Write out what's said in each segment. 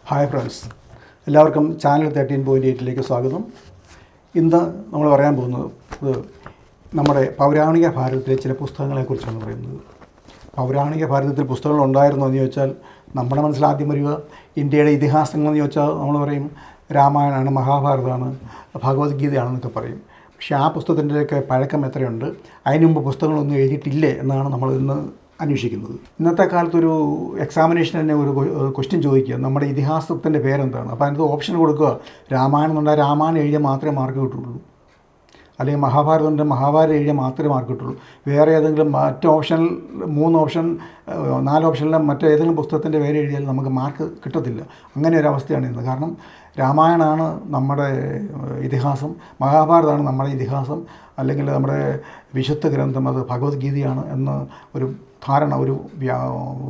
Hi friends, എല്ലാവർക്കും channel 13.8 സ്വാഗതം. ഇന്ന് നമ്മൾ പറയാൻ പോകുന്നത് നമ്മുടെ പൗരാണിക ഭാരതത്തിലെ ചില പുസ്തകങ്ങളെക്കുറിച്ചാണ് പറയുന്നത്. പൗരാണിക ഭാരതത്തിൽ പുസ്തകങ്ങൾ ഉണ്ടായിരുന്നോ എന്ന് ചോദിച്ചാൽ നമ്മുടെ മനസ്സിൽ ആദ്യം വരിക ഇന്ത്യയുടെ ഇതിഹാസങ്ങളെന്ന് ചോദിച്ചാൽ നമ്മൾ പറയും രാമായണമാണ്, മഹാഭാരതമാണ്, ഭഗവത്ഗീതയാണെന്നൊക്കെ പറയും. പക്ഷേ ആ പുസ്തകത്തിൻ്റെയൊക്കെ പഴക്കം എത്രയുണ്ട്, അതിനു മുമ്പ് പുസ്തകങ്ങളൊന്നും എഴുതിയിട്ടില്ലേ എന്നാണ് നമ്മൾ ഇന്ന് അന്വേഷിക്കുന്നത്. ഇന്നത്തെ കാലത്തൊരു എക്സാമിനേഷൻ തന്നെ ഒരു ക്വസ്റ്റ്യൻ ചോദിക്കുക, നമ്മുടെ ഇതിഹാസത്തിൻ്റെ പേരെന്താണ്. അപ്പോൾ അതിനകത്ത് ഓപ്ഷൻ കൊടുക്കുക. രാമായണം എന്നുണ്ടായ രാമായണം എഴുതിയാൽ മാത്രമേ മാർക്ക് കിട്ടുള്ളൂ, അല്ലെങ്കിൽ മഹാഭാരതം ഉണ്ട് മഹാഭാരതം എഴുതിയാൽ മാത്രമേ മാർക്ക് കിട്ടുള്ളൂ. വേറെ ഏതെങ്കിലും മറ്റ് ഓപ്ഷനിൽ 3 ഓപ്ഷൻ 4 ഓപ്ഷനിലെ മറ്റേതെങ്കിലും പുസ്തകത്തിൻ്റെ പേര് എഴുതിയാൽ നമുക്ക് മാർക്ക് കിട്ടത്തില്ല. അങ്ങനെ ഒരു അവസ്ഥയാണ് ഇന്ന്. കാരണം രാമായണമാണ് നമ്മുടെ ഇതിഹാസം, മഹാഭാരതമാണ് നമ്മുടെ ഇതിഹാസം, അല്ലെങ്കിൽ നമ്മുടെ വിശുദ്ധ ഗ്രന്ഥം അത് ഭഗവത്ഗീതയാണ് എന്ന ഒരു ധാരണ,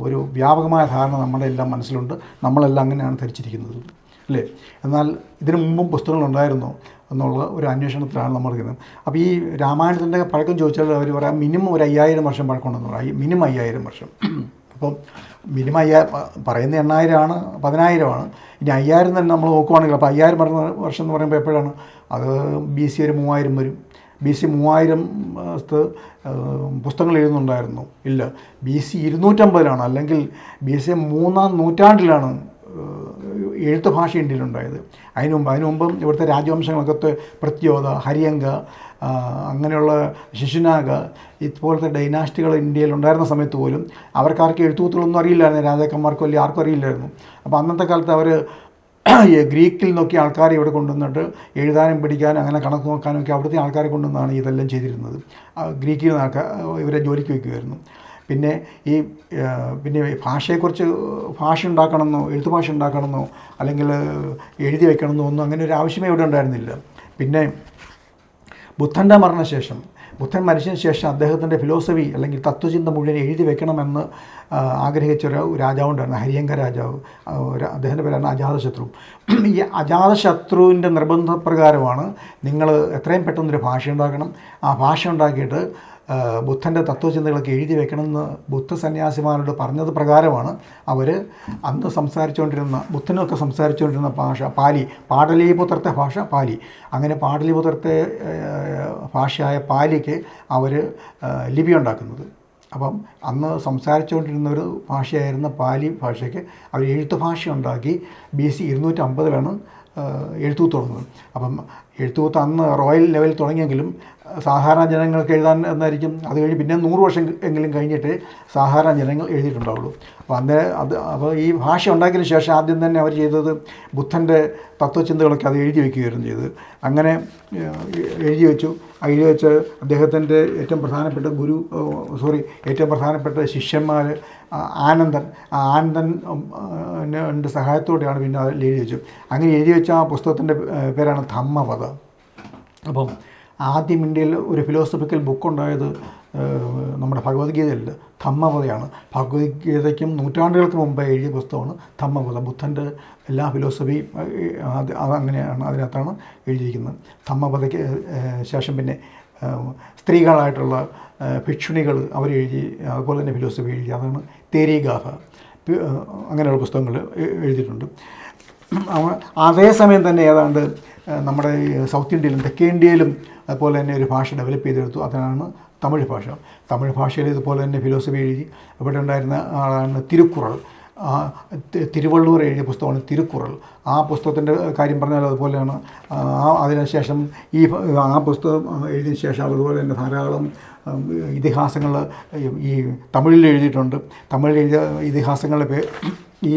ഒരു വ്യാപകമായ ധാരണ നമ്മുടെ എല്ലാം മനസ്സിലുണ്ട്. നമ്മളെല്ലാം അങ്ങനെയാണ് ധരിച്ചിരിക്കുന്നത്, അല്ലേ? എന്നാൽ ഇതിനു മുമ്പും പുസ്തകങ്ങളുണ്ടായിരുന്നോ എന്നുള്ള ഒരു അന്വേഷണത്തിലാണ് നമ്മൾ ഇരിക്കുന്നത്. അപ്പോൾ ഈ രാമായണത്തിൻ്റെ പഴക്കം ചോദിച്ചാൽ അവർ പറയാം മിനിമം ഒരു 5000 വർഷം പഴക്കമുണ്ടെന്ന് പറയാം. മിനിമം 5000 വർഷം. അപ്പം മിനിമം 5000 പറയുന്ന 8000 ആണ്, 10000 ആണ്. ഇനി 5000 തന്നെ നമ്മൾ നോക്കുവാണെങ്കിൽ അപ്പോൾ 5000 വർഷം എന്ന് പറയുമ്പോൾ എപ്പോഴാണ് അത്? BC ഒരു 3000 വരും. BC 3000 പുസ്തകങ്ങൾ എഴുതുന്നുണ്ടായിരുന്നു? ഇല്ല, BC 250 അല്ലെങ്കിൽ BC 3-ാം നൂറ്റാണ്ടിലാണ് എഴുത്ത് ഭാഷ ഇന്ത്യയിലുണ്ടായത്. അതിനു മുമ്പും ഇവിടുത്തെ രാജവംശങ്ങളൊക്കെ പ്രത്യോത, ഹരിയങ്ക, അങ്ങനെയുള്ള ശിശുനാഗ ഇതുപോലത്തെ ഡൈനാസ്റ്റികൾ ഇന്ത്യയിൽ ഉണ്ടായിരുന്ന സമയത്ത് പോലും അവർക്കാർക്ക് എഴുത്തുകൂത്തുകളൊന്നും അറിയില്ലായിരുന്നു. രാജാക്കന്മാർക്കും അല്ലെങ്കിൽ ആർക്കും അറിയില്ലായിരുന്നു. അപ്പോൾ അന്നത്തെ കാലത്ത് അവർ ഗ്രീക്കിൽ നോക്കി ആൾക്കാരെ ഇവിടെ കൊണ്ടുവന്നിട്ട് എഴുതാനും പഠിക്കാനും അങ്ങനെ കണക്ക് നോക്കാനും ഒക്കെ അവിടുത്തെ ആൾക്കാരെ കൊണ്ടുവന്നാണ് ഇതെല്ലാം ചെയ്തിരുന്നത്. ഗ്രീക്കിൽ നിന്ന് ഇവരെ ജോലിക്ക് വയ്ക്കുമായിരുന്നു. പിന്നെ ഭാഷയെക്കുറിച്ച് ഭാഷ ഉണ്ടാക്കണമെന്നോ എഴുത്ത് ഭാഷ ഉണ്ടാക്കണമെന്നോ അല്ലെങ്കിൽ എഴുതി വയ്ക്കണമെന്നോ ഒന്നും അങ്ങനെ ഒരു ആവശ്യമേ ഇവിടെ ഉണ്ടായിരുന്നില്ല. പിന്നെ ബുദ്ധൻ്റെ മരണശേഷം, ബുദ്ധൻ മരിച്ചതിന് ശേഷം അദ്ദേഹത്തിൻ്റെ ഫിലോസഫി അല്ലെങ്കിൽ തത്വചിന്ത മുഴുവൻ എഴുതി വെക്കണമെന്ന് ആഗ്രഹിച്ചൊരു രാജാവുണ്ടായിരുന്നു, ഹരിയങ്ക രാജാവ്. അദ്ദേഹത്തിൻ്റെ പേരാണ് അജാതശത്രു. ഈ അജാതശത്രുവിൻ്റെ നിർബന്ധപ്രകാരമാണ് നിങ്ങൾ എത്രയും പെട്ടെന്നൊരു ഭാഷ ഉണ്ടാക്കണം. ആ ഭാഷ ഉണ്ടാക്കിയിട്ട് ബുദ്ധൻ്റെ തത്വചിന്തകളൊക്കെ എഴുതി വെക്കണമെന്ന് ബുദ്ധ സന്യാസിമാരോട് പറഞ്ഞത് പ്രകാരമാണ് അവർ അന്ന് സംസാരിച്ചുകൊണ്ടിരുന്ന, ബുദ്ധനൊക്കെ സംസാരിച്ചുകൊണ്ടിരുന്ന ഭാഷ പാലി, പാടലീപുത്രത്തെ ഭാഷ പാലി. അങ്ങനെ പാടലീപുത്രത്തെ ഭാഷയായ പാലിക്ക് അവർ ലിപി ഉണ്ടാക്കുന്നത്. അപ്പം അന്ന് സംസാരിച്ചുകൊണ്ടിരുന്ന ഒരു ഭാഷയായിരുന്ന പാലി ഭാഷയ്ക്ക് അവർ എഴുത്ത് ഭാഷ ഉണ്ടാക്കി. BC 250 എഴുത്തൂത്ത് തുടങ്ങുന്നത്. അപ്പം എഴുത്തൂത്ത് അന്ന് റോയൽ ലെവലിൽ തുടങ്ങിയെങ്കിലും സാധാരണ ജനങ്ങൾക്ക് എഴുതാൻ എന്നായിരിക്കും. അത് കഴിഞ്ഞ് പിന്നെ 100 വർഷം എങ്കിലും കഴിഞ്ഞിട്ട് സാധാരണ ജനങ്ങൾ എഴുതിയിട്ടുണ്ടാവുള്ളൂ. അപ്പോൾ ഈ ഭാഷ ഉണ്ടാക്കിയതിന് ശേഷം ആദ്യം തന്നെ അവർ ചെയ്തത് ബുദ്ധൻ്റെ തത്വചിന്തകളൊക്കെ അത് എഴുതി വയ്ക്കുകയായിരുന്നു ചെയ്തത്. അങ്ങനെ എഴുതി വെച്ച് അദ്ദേഹത്തിൻ്റെ ഏറ്റവും പ്രധാനപ്പെട്ട ശിഷ്യന്മാർ ആനന്ദൻ്റെ സഹായത്തോടെയാണ് പിന്നെ അത് എഴുതി വെച്ചു. അങ്ങനെ എഴുതി വെച്ച ആ പുസ്തകത്തിൻ്റെ പേരാണ് ധമ്മപദ. അപ്പം ആദ്യം ഇന്ത്യയിൽ ഒരു ഫിലോസഫിക്കൽ ബുക്കുണ്ടായത് നമ്മുടെ ഭഗവത്ഗീതയല്ല, ധമ്മപദയാണ്. ഭഗവത്ഗീതയ്ക്കും നൂറ്റാണ്ടുകൾക്ക് മുമ്പ് എഴുതിയ പുസ്തകമാണ് ധമ്മപദ. ബുദ്ധൻ്റെ എല്ലാ ഫിലോസഫിയും അതങ്ങനെയാണ്, അതിനകത്താണ് എഴുതിയിരിക്കുന്നത്. ധമ്മപദയ്ക്ക് ശേഷം പിന്നെ സ്ത്രീകളായിട്ടുള്ള ഭിക്ഷുണികൾ അവരെഴുതി, അതുപോലെ തന്നെ ഫിലോസഫി എഴുതി. അതാണ് തേരീഗാഥ, അങ്ങനെയുള്ള പുസ്തകങ്ങൾ എഴുതിയിട്ടുണ്ട്. അതേസമയം തന്നെ ഏതാണ്ട് നമ്മുടെ സൗത്ത് ഇന്ത്യയിലും തെക്കേ ഇന്ത്യയിലും അതുപോലെ തന്നെ ഒരു ഭാഷ ഡെവലപ്പ് ചെയ്തെടുത്തു. അതാണ് തമിഴ് ഭാഷ. തമിഴ് ഭാഷയിൽ ഇതുപോലെ തന്നെ ഫിലോസഫി എഴുതി. ഇവിടെ ഉണ്ടായിരുന്ന ആളാണ് തിരുക്കുറൾ. തിരുവള്ളൂർ എഴുതിയ പുസ്തകമാണ് തിരുക്കുറൾ. ആ പുസ്തകത്തിൻ്റെ കാര്യം പറഞ്ഞാൽ അതുപോലെയാണ്. അതിനുശേഷം ആ പുസ്തകം എഴുതിയ ശേഷം അതുപോലെ തന്നെ ധാരാളം ഇതിഹാസങ്ങൾ ഈ തമിഴിൽ എഴുതിയിട്ടുണ്ട്. തമിഴിൽ എഴുതിയ ഇതിഹാസങ്ങളുടെ ഈ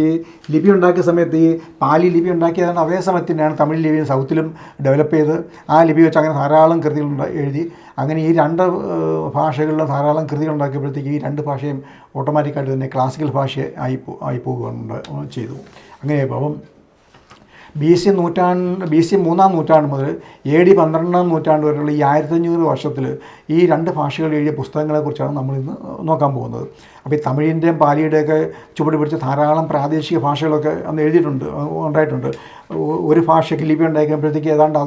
ലിപി ഉണ്ടാക്കിയ സമയത്ത് ഈ പാലി ലിപി ഉണ്ടാക്കിയതാണ്. അതേ സമയത്ത് തന്നെയാണ് തമിഴ് ലിപി സൗത്തിലും ഡെവലപ്പ് ചെയ്ത് ആ ലിപി വെച്ച് അങ്ങനെ ധാരാളം കൃതികൾ എഴുതി. അങ്ങനെ ഈ 2 ഭാഷകളിലെ ധാരാളം കൃതികൾ ഉണ്ടാക്കിയപ്പോഴത്തേക്ക് ഈ 2 ഭാഷയും ഓട്ടോമാറ്റിക്കായിട്ട് തന്നെ ക്ലാസിക്കൽ ഭാഷ ആയി പോവുകയാണ് ചെയ്തു. അങ്ങനെ അപ്പം BC 3-ാം നൂറ്റാണ്ട് മുതൽ AD 12-ാം നൂറ്റാണ്ട് വരെയുള്ള ഈ 1500 വർഷത്തിൽ ഈ 2 ഭാഷകൾ എഴുതിയ പുസ്തകങ്ങളെക്കുറിച്ചാണ് നമ്മളിന്ന് നോക്കാൻ പോകുന്നത്. അപ്പോൾ ഈ തമിഴിൻ്റെയും പാലിയുടെയൊക്കെ ചുവട് പിടിച്ച ധാരാളം പ്രാദേശിക ഭാഷകളൊക്കെ അന്ന് ഉണ്ടായിട്ടുണ്ട്. ഒരു ഭാഷയ്ക്ക് ലിപി ഉണ്ടാക്കിയപ്പോഴത്തേക്ക് ഏതാണ്ട്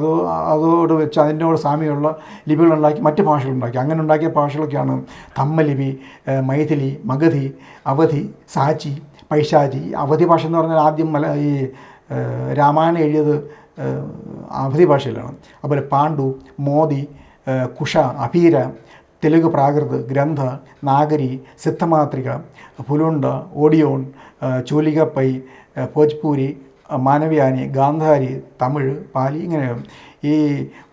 അതോട് വെച്ച് അതിനോട് സാമ്യമുള്ള ലിപികളുണ്ടാക്കി മറ്റ് ഭാഷകളുണ്ടാക്കി. അങ്ങനെ ഉണ്ടാക്കിയ ഭാഷകളൊക്കെയാണ് തമ്മലിപി, മൈഥിലി, മഗധി, അവധി, സാച്ചി, പൈശാചി. അവധി ഭാഷ എന്ന് പറഞ്ഞാൽ ആദ്യം ഈ രാമായണം എഴുതിയത് അവധി ഭാഷയിലാണ്. അതുപോലെ പാണ്ഡു, മോദി, കുഷ, അഭീര, തെലുങ്ക് പ്രാകൃത്, ഗ്രന്ഥ, നാഗരി, സിദ്ധമാത്രിക, പുലുണ്ട, ഓഡിയോൺ, ചൂലികപ്പൈ, ഭോജ്പൂരി, മാനവ്യാനി, ഗാന്ധാരി, തമിഴ്, പാലി, ഇങ്ങനെ. ഈ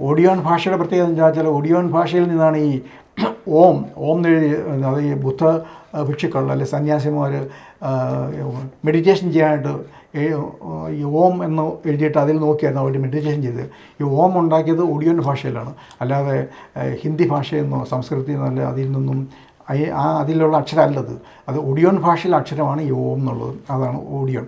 ഓഡിയോൺ ഭാഷയുടെ പ്രത്യേകത എന്താ വെച്ചാൽ ഒഡിയോൺ ഭാഷയിൽ നിന്നാണ് ഈ ഓം എഴുതി, അത് ഈ ബുദ്ധ ഭിക്ഷുക്കൾ അല്ലെങ്കിൽ സന്യാസിമാർ മെഡിറ്റേഷൻ ചെയ്യാനായിട്ട് ഈ ഓം എന്ന് എഴുതിയിട്ട് അതിൽ നോക്കിയായിരുന്നു അവർ മെഡിറ്റേഷൻ ചെയ്തത്. ഈ ഓം ഉണ്ടാക്കിയത് ഒഡിയോൺ ഭാഷയിലാണ്, അല്ലാതെ ഹിന്ദി ഭാഷയെന്നോ സംസ്കൃതത്തിൽ നിന്നല്ല, അതിൽ നിന്നും അതിലുള്ള അക്ഷരമല്ലത്. അത് ഒഡിയോൺ ഭാഷയിലെ അക്ഷരമാണ് ഈ ഓം എന്നുള്ളത്, അതാണ് ഓഡിയോൺ.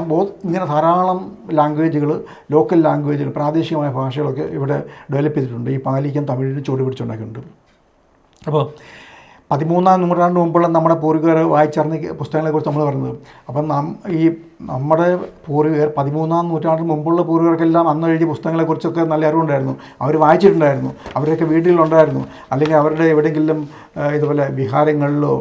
അപ്പോൾ ഇങ്ങനെ ധാരാളം ലാംഗ്വേജുകൾ, ലോക്കൽ ലാംഗ്വേജുകൾ, പ്രാദേശികമായ ഭാഷകളൊക്കെ ഇവിടെ ഡെവലപ്പ് ചെയ്തിട്ടുണ്ട്. ഈ പാലിക്കും തമിഴിന് ചുവട് പിടിച്ചുണ്ടാക്കിയിട്ടുണ്ട്. അപ്പോൾ 13-ാം നൂറ്റാണ്ട് മുമ്പുള്ള നമ്മുടെ പൂർവികർ വായിച്ചറിഞ്ഞ പുസ്തകങ്ങളെക്കുറിച്ച് നമ്മൾ പറയുന്നത്. അപ്പം ഈ നമ്മുടെ പൂർവികർ 13-ാം നൂറ്റാണ്ടിന് മുമ്പുള്ള പൂർവികർക്കെല്ലാം അന്ന് എഴുതിയ പുസ്തകങ്ങളെക്കുറിച്ചൊക്കെ നല്ല അറിവുണ്ടായിരുന്നു. അവർ വായിച്ചിട്ടുണ്ടായിരുന്നു, അവരൊക്കെ വീട്ടിലുണ്ടായിരുന്നു, അല്ലെങ്കിൽ അവരുടെ എവിടെയെങ്കിലും ഇതുപോലെ വിഹാരങ്ങളിലോ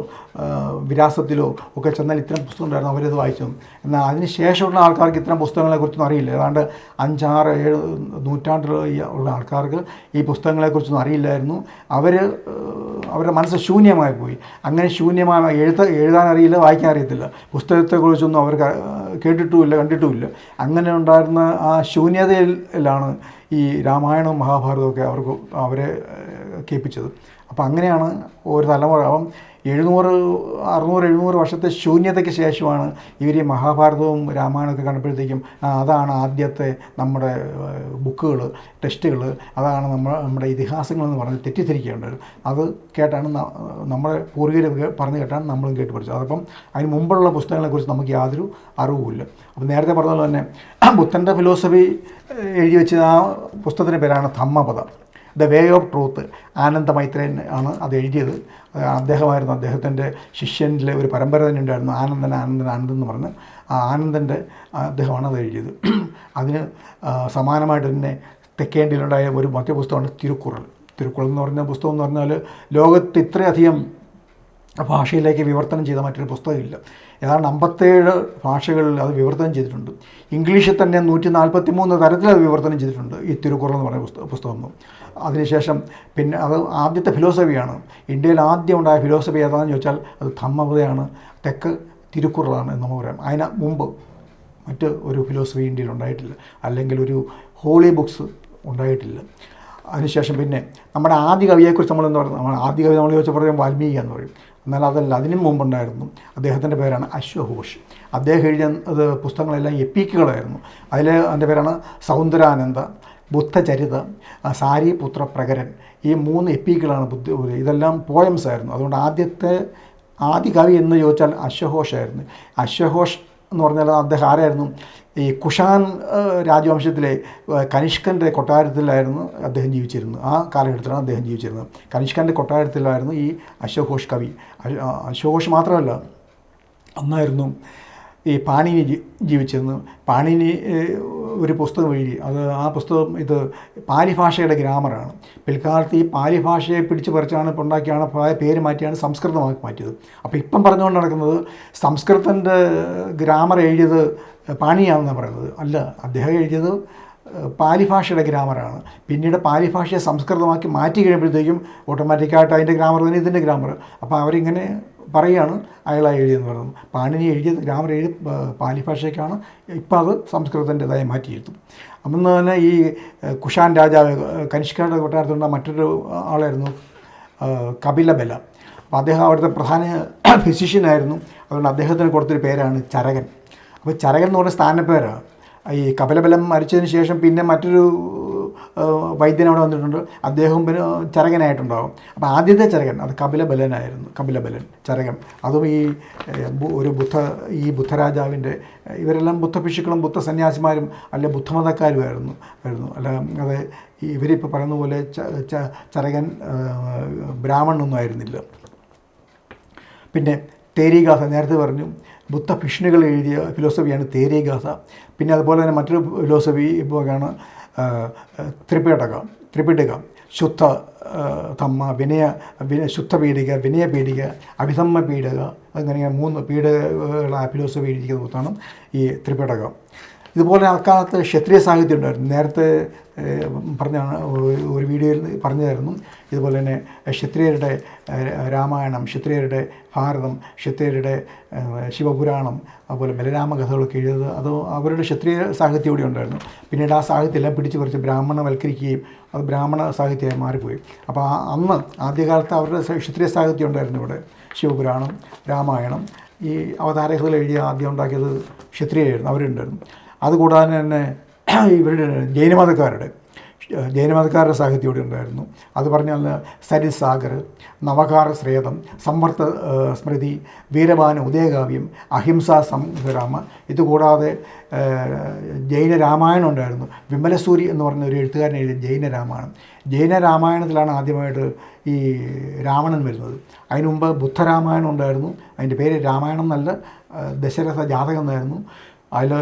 വിരാസത്തിലോ ഒക്കെ ചെന്നാൽ ഇത്തരം പുസ്തകം ഉണ്ടായിരുന്നു, അവരത് വായിച്ചു. എന്നാൽ അതിന് ശേഷമുള്ള ആൾക്കാർക്ക് ഇത്തരം പുസ്തകങ്ങളെക്കുറിച്ചൊന്നും അറിയില്ല. ഏതാണ്ട് 5-6-7 നൂറ്റാണ്ടിൽ ഉള്ള ആൾക്കാർക്ക് ഈ പുസ്തകങ്ങളെക്കുറിച്ചൊന്നും അറിയില്ലായിരുന്നു. അവരുടെ മനസ്സ് ശൂന്യമായി പോയി. അങ്ങനെ ശൂന്യമായ എഴുതാൻ അറിയില്ല, വായിക്കാൻ അറിയത്തില്ല, പുസ്തകത്തെക്കുറിച്ചൊന്നും അവർ കേട്ടിട്ടുമില്ല, കണ്ടിട്ടുമില്ല. അങ്ങനെ ഉണ്ടായിരുന്ന ആ ശൂന്യതയിലാണ് ഈ രാമായണവും മഹാഭാരതമൊക്കെ അവരെ കേൾപ്പിച്ചത്. അപ്പോൾ അങ്ങനെയാണ് ഒരു തലമുറ. അപ്പം 700-600-700 വർഷത്തെ ശൂന്യതയ്ക്ക് ശേഷമാണ് ഇവർ ഈ മഹാഭാരതവും രാമായണമൊക്കെ കണ്ടപ്പോഴത്തേക്കും അതാണ് ആദ്യത്തെ നമ്മുടെ ബുക്കുകൾ, ടെക്സ്റ്റുകൾ, അതാണ് നമ്മുടെ ഇതിഹാസങ്ങളെന്ന് പറഞ്ഞ് തെറ്റിദ്ധരിക്കേണ്ടത്. അത് കേട്ടാണ് നമ്മുടെ പൂർവികർ പറഞ്ഞു കേട്ടാണ് നമ്മളും കേട്ട് പഠിച്ചത്. അതപ്പം അതിന് മുമ്പുള്ള പുസ്തകങ്ങളെക്കുറിച്ച് നമുക്ക് യാതൊരു അറിവുമില്ല. അപ്പം നേരത്തെ പറഞ്ഞ പോലെ തന്നെ ബുദ്ധൻ്റെ ഫിലോസഫി എഴുതി വെച്ച ആ പുസ്തകത്തിൻ്റെ പേരാണ് ധമ്മപദ, ദ വേ ഓഫ് ട്രൂത്ത്. ആനന്ദ മൈത്രേയൻ ആണ് അത് എഴുതിയത്. അദ്ദേഹമായിരുന്നു, അദ്ദേഹത്തിൻ്റെ ശിഷ്യനിലെ ഒരു പരമ്പര തന്നെ ഉണ്ടായിരുന്നു, ആനന്ദൻ എന്ന് പറഞ്ഞ്. ആ ആനന്ദൻ്റെ അദ്ദേഹമാണ് അത് എഴുതിയത്. അതിന് സമാനമായിട്ട് തന്നെ തെക്കേ ഇന്ത്യയിലുണ്ടായ ഒരു മറ്റു പുസ്തകമാണ് തിരുക്കുറൾ എന്ന് പറഞ്ഞ പുസ്തകം എന്ന് പറഞ്ഞാൽ ലോകത്ത് ഇത്രയധികം ഭാഷയിലേക്ക് വിവർത്തനം ചെയ്ത മറ്റൊരു പുസ്തകമില്ല. ഏതാണ്ട് 57 ഭാഷകളിൽ അത് വിവർത്തനം ചെയ്തിട്ടുണ്ട്. ഇംഗ്ലീഷിൽ തന്നെ 143 തരത്തിൽ അത് വിവർത്തനം ചെയ്തിട്ടുണ്ട് ഈ തിരുക്കുറൾ എന്ന് പറയുന്ന പുസ്തകം. അതിനുശേഷം പിന്നെ അത് ആദ്യത്തെ ഫിലോസഫിയാണ്. ഇന്ത്യയിൽ ആദ്യം ഉണ്ടായ ഫിലോസഫി ഏതാണെന്ന് ചോദിച്ചാൽ അത് ധമ്മപദയാണ്, തെക്ക് തിരുക്കുറളാണ് എന്ന് നമുക്ക് പറയാം. അതിന് മുമ്പ് മറ്റ് ഒരു ഫിലോസഫി ഇന്ത്യയിൽ ഉണ്ടായിട്ടില്ല, അല്ലെങ്കിൽ ഒരു ഹോളി ബുക്സ് ഉണ്ടായിട്ടില്ല. അതിനുശേഷം പിന്നെ നമ്മുടെ ആദ്യ കവിയെക്കുറിച്ച് നമ്മളെന്ന് പറയുന്നത്, നമ്മുടെ ആദ്യ കവി നമ്മൾ ചോദിച്ചാൽ പറയും വാൽമീകി എന്ന് പറയും. എന്നാൽ അതല്ല, അതിനും മുമ്പുണ്ടായിരുന്നു. അദ്ദേഹത്തിൻ്റെ പേരാണ് അശ്വഘോഷ്. അദ്ദേഹം എഴുതിയ പുസ്തകങ്ങളെല്ലാം എപ്പീക്കുകളായിരുന്നു. അതിൻ്റെ പേരാണ് സൗന്ദരാനന്ദ, ബുദ്ധചരിത, സാരിപുത്ര പ്രകരൻ. ഈ 3 എപ്പീക്കുകളാണ് ഇതെല്ലാം പോയംസ് ആയിരുന്നു. അതുകൊണ്ട് ആദ്യ കവി എന്ന് ചോദിച്ചാൽ അശ്വഘോഷായിരുന്നു. അശ്വഘോഷ് എന്ന് പറഞ്ഞാൽ അദ്ദേഹം ആരായിരുന്നു? ഈ കുഷാൻ രാജവംശത്തിലെ കനിഷ്കൻ്റെ കൊട്ടാരത്തിലായിരുന്നു അദ്ദേഹം ജീവിച്ചിരുന്നത്. ആ കാലഘട്ടത്തിലാണ് അദ്ദേഹം ജീവിച്ചിരുന്നത്. കനിഷ്കൻ്റെ കൊട്ടാരത്തിലായിരുന്നു ഈ അശ്വഘോഷ് കവി. അശ്വഘോഷ് മാത്രമല്ല, അന്നായിരുന്നു ഈ പാണിനി ജീവിച്ചിരുന്നു. പാണിനി ഒരു പുസ്തകം എഴുതി. ആ പുസ്തകം ഇത് പാലി ഭാഷയുടെ ഗ്രാമറാണ്. പിൽക്കാലത്ത് ഈ പാലി ഭാഷയെ പിടിച്ചു പറിച്ചാണ് ഉണ്ടാക്കിയാണ് പേര് മാറ്റിയാണ് സംസ്കൃതമാക്കി മാറ്റിയത്. അപ്പോൾ ഇപ്പം പറഞ്ഞുകൊണ്ട് നടക്കുന്നത് സംസ്കൃതത്തിൻ്റെ ഗ്രാമർ എഴുതിയത് പാണിയാണെന്നാണ് പറയുന്നത്. അല്ല, അദ്ദേഹം എഴുതിയത് പാലി ഭാഷയുടെ ഗ്രാമറാണ്. പിന്നീട് പാലി ഭാഷയെ സംസ്കൃതമാക്കി മാറ്റി കഴിയുമ്പോഴത്തേക്കും ഓട്ടോമാറ്റിക്കായിട്ട് അതിൻ്റെ ഗ്രാമർ തന്നെ ഇതിൻ്റെ ഗ്രാമർ. അപ്പോൾ അവരിങ്ങനെ പറയുകയാണ് അയാളായി എഴുതിയെന്ന് പറയുന്നത്. പാണിനി എഴുതിയത് ഗ്രാമർ എഴുതി പാലി ഭാഷയ്ക്കാണ്, ഇപ്പം അത് സംസ്കൃതത്തിൻ്റെതായി മാറ്റിയെഴുതും. അന്ന് തന്നെ ഈ കുഷാൻ രാജാവ് കനിഷ്കയുടെ കൊട്ടാരത്തിലുള്ള മറ്റൊരു ആളായിരുന്നു കപിലബല. അപ്പോൾ അദ്ദേഹം അവിടുത്തെ പ്രധാന ഫിസിഷ്യനായിരുന്നു. അതുകൊണ്ട് അദ്ദേഹത്തിന് കൊടുത്തൊരു പേരാണ് ചരകൻ. അപ്പോൾ ചരകൻ എന്ന് പറഞ്ഞ സ്ഥാനപ്പേരാണ്. ഈ കപിലബലം മരിച്ചതിന് ശേഷം പിന്നെ മറ്റൊരു വൈദ്യൻ അവിടെ വന്നിട്ടുണ്ട്, അദ്ദേഹം പിന്നെ ചരകനായിട്ടുണ്ടാകും. അപ്പോൾ ആദ്യത്തെ ചരകൻ അത് കപിലബലനായിരുന്നു. ചരകൻ. അതും ഈ ബുദ്ധരാജാവിൻ്റെ, ഇവരെല്ലാം ബുദ്ധഭിക്ഷുക്കളും ബുദ്ധ സന്യാസിമാരും അല്ലെ ബുദ്ധമതക്കാരുമായിരുന്നു. അല്ല, അത് ഇവരിപ്പോൾ പറയുന്ന പോലെ ചരകൻ ബ്രാഹ്മണനൊന്നും ആയിരുന്നില്ല. പിന്നെ തേരീഗാഥ നേരത്തെ പറഞ്ഞു, ബുദ്ധഭിക്ഷുണികൾ എഴുതിയ ഫിലോസഫിയാണ് തേരീഗാഥ. പിന്നെ അതുപോലെ തന്നെ മറ്റൊരു ഫിലോസഫി ഇപ്പോഴാണ് ത്രിപിടക, ശുദ്ധ ധമ്മ, ശുദ്ധപീഠിക, വിനയപീഠിക, അഭിധമ്മ പീഠക, അങ്ങനെ 3 പീഠ ഫിലോസഫി എഴുതിയിരിക്കുന്ന പുസ്തകമാണ് ഈ ത്രിപിടകം. ഇതുപോലെ അക്കാലത്ത് ക്ഷത്രിയ സാഹിത്യം ഉണ്ടായിരുന്നു. നേരത്തെ പറഞ്ഞാണ് ഒരു വീഡിയോയിൽ പറഞ്ഞതായിരുന്നു. ഇതുപോലെ തന്നെ ക്ഷത്രിയരുടെ രാമായണം, ക്ഷത്രിയരുടെ ഭാരതം, ക്ഷത്രിയരുടെ ശിവപുരാണം, അതുപോലെ ബലരാമ കഥകളൊക്കെ എഴുതുന്നത് അത് അവരുടെ ക്ഷത്രിയ സാഹിത്യം കൂടി ഉണ്ടായിരുന്നു. പിന്നീട് ആ സാഹിത്യമെല്ലാം പിടിച്ച് പറിച്ച് ബ്രാഹ്മണവൽക്കരിക്കുകയും അത് ബ്രാഹ്മണ സാഹിത്യമായി മാറിപ്പോയി. അപ്പോൾ അന്ന് ആദ്യകാലത്ത് അവരുടെ ക്ഷത്രിയ സാഹിത്യം ഉണ്ടായിരുന്നു. ഇവിടെ ശിവപുരാണം, രാമായണം, ഈ അവതാരകഥകൾ എഴുതി ആദ്യം ഉണ്ടാക്കിയത് ക്ഷത്രിയരായിരുന്നു, അവരുണ്ടായിരുന്നു. അതുകൂടാതെ തന്നെ ഇവരുടെ ജൈനമതക്കാരുടെ സാഹിത്യം ഇവിടെ ഉണ്ടായിരുന്നു. അത് പറഞ്ഞാൽ സരിസാഗർ, നവകാര ശ്രേതം, സംവർത്ത സ്മൃതി, വീരഭാനു ഉദയകാവ്യം, അഹിംസാ സംഗ്രാമ, ഇതുകൂടാതെ ജൈന രാമായണം ഉണ്ടായിരുന്നു. വിമലസൂരി എന്ന് പറഞ്ഞ ഒരു എഴുത്തുകാരൻ എഴുതിയ ജൈന രാമായണം. ജൈന രാമായണത്തിലാണ് ആദ്യമായിട്ട് ഈ രാവണൻ വരുന്നത്. അതിനു മുമ്പ് ബുദ്ധരാമായണം ഉണ്ടായിരുന്നു. അതിൻ്റെ പേര് രാമായണം എന്നല്ല, ദശരഥ ജാതകം എന്നായിരുന്നു. അതിൽ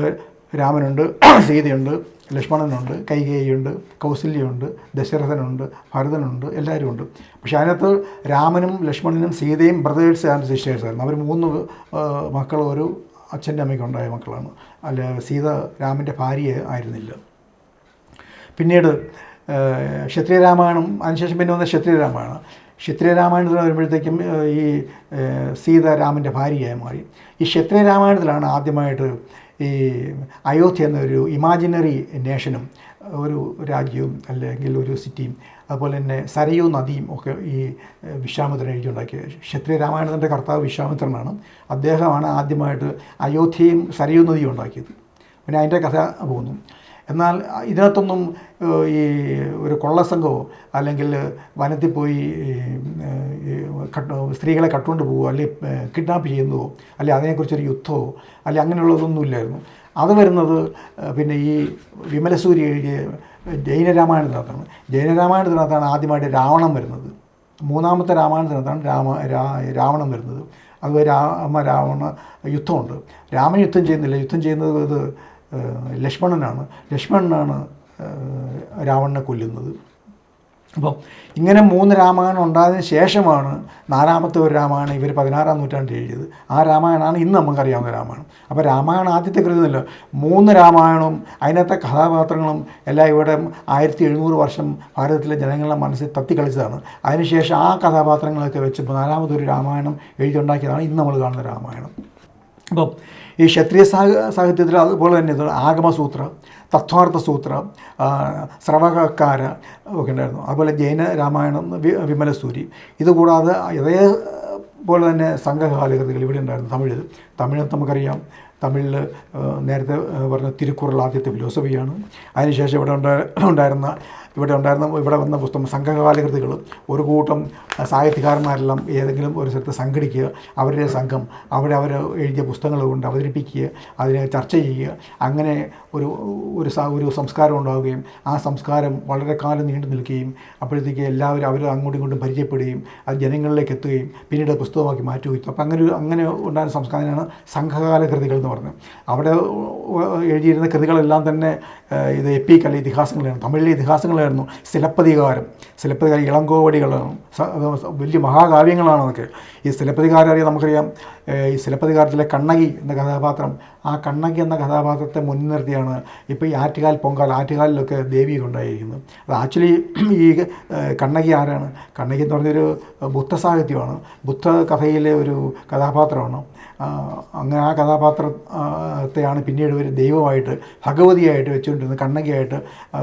രാമനുണ്ട്, സീതയുണ്ട്, ലക്ഷ്മണനുണ്ട്, കൈകേയിയുണ്ട്, കൗസല്യയുണ്ട്, ദശരഥനുണ്ട്, ഭരതനുണ്ട്, എല്ലാവരും ഉണ്ട്. പക്ഷേ അതിനകത്ത് രാമനും ലക്ഷ്മണനും സീതയും ബ്രദേഴ്സ് ആൻഡ് സിസ്റ്റേഴ്സ് ആയിരുന്നു. അവർ 3 മക്കൾ ഒരു അച്ഛൻ്റെ അമ്മയ്ക്ക് ഉണ്ടായ മക്കളാണ്. അല്ല, സീത രാമൻ്റെ ഭാര്യ ആയിരുന്നില്ല. പിന്നീട് ക്ഷത്രിയ രാമായണം, അതിനുശേഷം പിന്നെ വന്ന ക്ഷത്രിയ രാമായണം. ക്ഷത്രിയ രാമായണത്തിൽ വരുമ്പോഴത്തേക്കും ഈ സീത രാമൻ്റെ ഭാര്യയായി മാറി. ഈ ക്ഷത്രിയ രാമായണത്തിലാണ് ആദ്യമായിട്ട് ഈ അയോധ്യ എന്നൊരു ഇമാജിനറി നേഷനും ഒരു രാജ്യവും അല്ലെങ്കിൽ ഒരു സിറ്റിയും അതുപോലെ തന്നെ സരയൂ നദിയും ഒക്കെ ഈ വിശ്വാമിത്രൻ എഴുതിയുണ്ടാക്കിയത്. ക്ഷത്രിയ രാമായണത്തിൻ്റെ കർത്താവ് വിശ്വാമിത്രനാണ്. അദ്ദേഹമാണ് ആദ്യമായിട്ട് അയോധ്യയും സരയൂ നദിയും ഉണ്ടാക്കിയത്. പിന്നെ അതിൻ്റെ കഥ പോകുന്നു. എന്നാൽ ഇതിനകത്തൊന്നും ഈ ഒരു കൊള്ളസംഘമോ അല്ലെങ്കിൽ വനത്തിൽ പോയി സ്ത്രീകളെ കട്ടുകൊണ്ട് പോവുകയോ അല്ലെങ്കിൽ കിഡ്നാപ്പ് ചെയ്യുന്നതോ അല്ലെങ്കിൽ അതിനെക്കുറിച്ചൊരു യുദ്ധമോ അല്ലെങ്കിൽ അങ്ങനെയുള്ളതൊന്നും ഇല്ലായിരുന്നു. അത് വരുന്നത് പിന്നെ ഈ വിമലസൂരി എഴുതിയ ജൈനരാമായണത്തിനകത്താണ്. ജൈനരാമായണത്തിനകത്താണ് ആദ്യമായിട്ട് രാവണൻ വരുന്നത്. 3ാമത്തെ രാമായണത്തിനകത്താണ് രാവണൻ വരുന്നത്. അതുപോലെ രാവണ യുദ്ധമുണ്ട്. രാമൻ യുദ്ധം ചെയ്യുന്നില്ല, യുദ്ധം ചെയ്യുന്നത് ഇത് ലക്ഷ്മണനാണ് രാവണനെ കൊല്ലുന്നത്. അപ്പം ഇങ്ങനെ 3 രാമായണം ഉണ്ടായതിന് ശേഷമാണ് 4ാമത്തെ ഒരു രാമായണം ഇവർ 16ാം നൂറ്റാണ്ടിൽ എഴുതിയത്. ആ രാമായണമാണ് ഇന്ന് നമുക്കറിയാവുന്ന രാമായണം. അപ്പോൾ രാമായണം ആദ്യത്തെ കൃതിയല്ല, 3 രാമായണവും അതിനകത്തെ കഥാപാത്രങ്ങളും എല്ലാം ഇവിടെ 1700 വർഷം ഭാരതത്തിലെ ജനങ്ങളുടെ മനസ്സിൽ തത്തിക്കളിച്ചതാണ്. അതിനുശേഷം ആ കഥാപാത്രങ്ങളൊക്കെ വെച്ച് 4ാമതൊരു രാമായണം എഴുതിയുണ്ടാക്കിയതാണ് ഇന്ന് നമ്മൾ കാണുന്ന രാമായണം. അപ്പം ഈ ക്ഷത്രിയ സാഹിത്യത്തിൽ അതുപോലെ തന്നെ ആഗമസൂത്ര, തത്വാർത്ഥസൂത്ര, സ്രവകാര ഒക്കെ ഉണ്ടായിരുന്നു. അതുപോലെ ജൈന രാമായണം, വിമലസൂരി, ഇതുകൂടാതെ ഇതേപോലെ തന്നെ സംഘകാലകൃതികൾ ഇവിടെ ഉണ്ടായിരുന്നു. തമിഴ് നമുക്കറിയാം. തമിഴിൽ നേരത്തെ പറഞ്ഞ തിരുക്കുറൾ ആദ്യത്തെ ഫിലോസഫിയാണ്. അതിനുശേഷം ഇവിടെ വന്ന പുസ്തകം സംഘകാലകൃതികൾ. ഒരു കൂട്ടം സാഹിത്യകാരന്മാരെല്ലാം ഏതെങ്കിലും ഒരു സ്ഥലത്ത് സംഘടിക്കുക, അവരുടെ സംഘം അവർ എഴുതിയ പുസ്തകങ്ങൾ കൊണ്ട് അവതരിപ്പിക്കുക, അതിനെ ചർച്ച ചെയ്യുക. അങ്ങനെ ഒരു സംസ്കാരം ഉണ്ടാവുകയും ആ സംസ്കാരം വളരെ കാലം നീണ്ടു നിൽക്കുകയും അപ്പോഴത്തേക്ക് എല്ലാവരും അവർ അങ്ങോട്ടും ഇങ്ങോട്ടും പരിചയപ്പെടുകയും അത് ജനങ്ങളിലേക്ക് എത്തുകയും പിന്നീട് പുസ്തകമാക്കി മാറ്റുകയും. അപ്പോൾ അങ്ങനെ ഉണ്ടായിരുന്ന സംസ്കാരമാണ് സംഘകാല കൃതികൾ എന്ന് പറഞ്ഞത്. അവിടെ എഴുതിയിരുന്ന കൃതികളെല്ലാം തന്നെ ഇത് എപ്പിക്കൽ ഇതിഹാസങ്ങളായിരുന്നു. തമിഴിലെ ഇതിഹാസങ്ങളായിരുന്നു. സിലപ്പതികാരം ഇളങ്കോവടികളാണ്, വലിയ മഹാകാവ്യങ്ങളാണ് അതൊക്കെ. ഈ സിലപ്പതികാരം നമുക്കറിയാം. ഈ സിലപ്പതികാരത്തിലെ കണ്ണകി എന്ന കഥാപാത്രം, ആ കണ്ണകി എന്ന കഥാപാത്രത്തെ മുൻനിർത്തിയാണ് ഇപ്പോൾ ഈ ആറ്റുകാലിലൊക്കെ ദേവി ഉണ്ടായിരിക്കുന്നത്. അത് ആക്ച്വലി ഈ കണ്ണകി ആരാണ്? കണ്ണകി എന്ന് പറഞ്ഞൊരു ബുദ്ധ സാഹിത്യമാണ്, ബുദ്ധ കഥയിലെ ഒരു കഥാപാത്രമാണ്. അങ്ങനെ ആ കഥാപാത്രത്തെയാണ് പിന്നീട് ഒരു ദൈവമായിട്ട് ഭഗവതിയായിട്ട് വെച്ചുകൊണ്ടിരുന്നത്, കണ്ണകിയായിട്ട്